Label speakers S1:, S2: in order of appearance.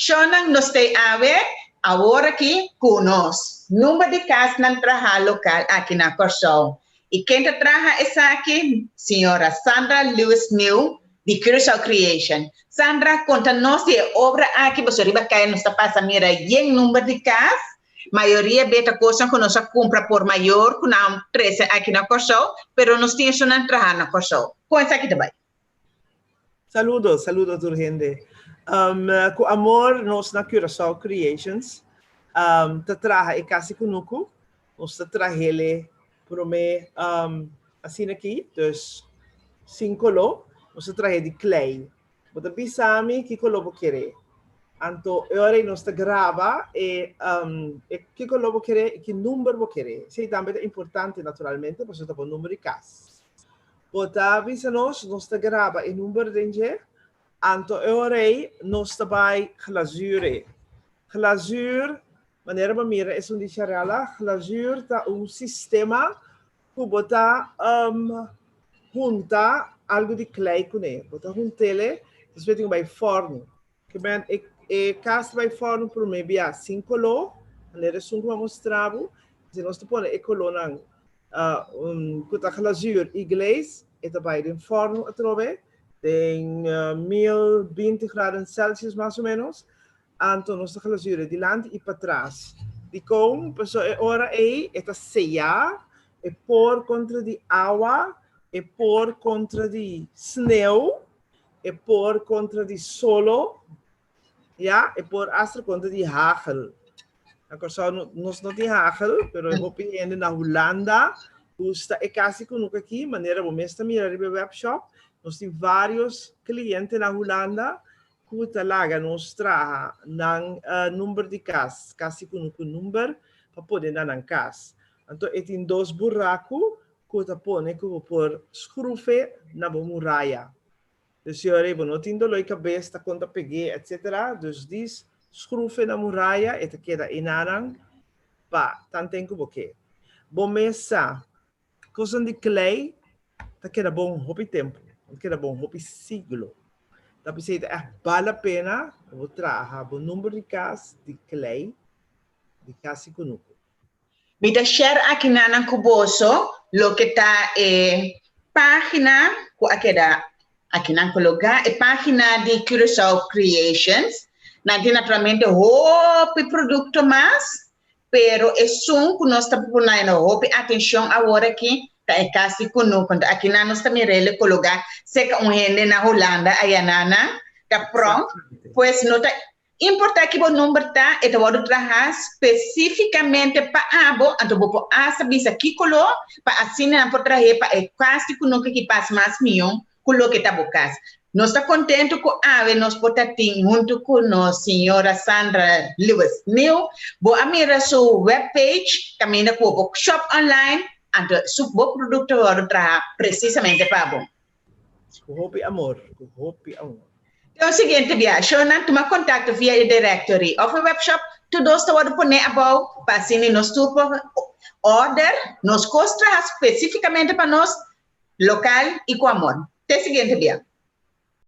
S1: Shonang nos te ave, agora aqui conosco. Número de casa não trabalho local aqui na Corsão. E quem trabalha essa aqui, senhora Sandra Lewis New, de Curaçao Creation. Sandra, conta-nos de obra aqui, você riba cai nos passa mira em número de casa, maioria beta coisa que nós compra por maior, que não 13 aqui na Corsão, pero nós temos uma trabalho na Corsão. Coisa aqui também.
S2: Saludos, urgente. Com amor, nós na Curaçao Creations, te traga e casi conosco, nós te traga ele por me assim aqui, dus 5 lo, nós te traga de clay. Você pensame que colo querer. Anto ora nós te grava e que colo querer e que número querer. Sei também é importante naturalmente, porque você tem um número de casa. Bota visa nós te grava e número de anto eurei nos tabai glazure. Glazure, maneira ba mira é dicharala, glazure tá sistema que bota junta algo de clay com ele. Bota juntele, você tem vai forno. Que bem e casta vai forno por me bia 5 lo, maneira sum como mostravo, se nós te põe e colonan kuta glazure inglês, e tabai em forno a trove. Tem 1020 graus Celsius mais ou menos, então nós estamos de lado e para trás. De como, pessoal, agora é sellar, é pôr contra de água, é pôr contra de sneeuw, é pôr contra de solo, ja, é pôr astra contra de hagel. Agora nós não temos hagel, mas eu vou pedir na Holanda, custa é quase como aqui, maneira como esta mira no webshop. Nós temos vários clientes na Holanda que talaga nos traga número de casa, quase com um número para poder dar na casa. Então, tem 2 buracos que você põe por escrufe na muralha. Então, senhora, não tem dor de cabeça, quando peguei, etc. Então, diz escrufe na muralha, e queda inarang, pá, tanto tempo que bom mesa, coisa de clay, queda bom hobby tempo. Que era bom, hobby siglo. Tapi saya vale a pena, vou trazer o número de casa de clay, de casa conosco.
S1: Vita share aqui na Cuboso, lo que está página, aqui na colocar, é página de Curaçao Creations. Não tem naturalmente hobby produto mais, pero é som que nós estamos pondo hobby atenção agora aqui. É quase conosco. Aqui na nós também ele colocar seca gente na Holanda ayanana tá pronto. Pois nota importante que o número tá e vou trabalhar especificamente para abo, então vou asa bisa aqui colo para assim não por trazer para é quase conosco que passa mais milhão colo que tá bocas. Nós está contente com a ave nós botar junto com nós senhora Sandra Lewis New. Vou amirar sua webpage, caminha com o workshop online. Então, o bom produto é precisamente para bom.
S2: Com hobby amor.
S1: Então, o seguinte, Shona, tu me contacta via o directory of a webshop, tu dois te pode pôr about, para assim, nós tu order, nós costra especificamente para nós, local e com amor. Até o seguinte,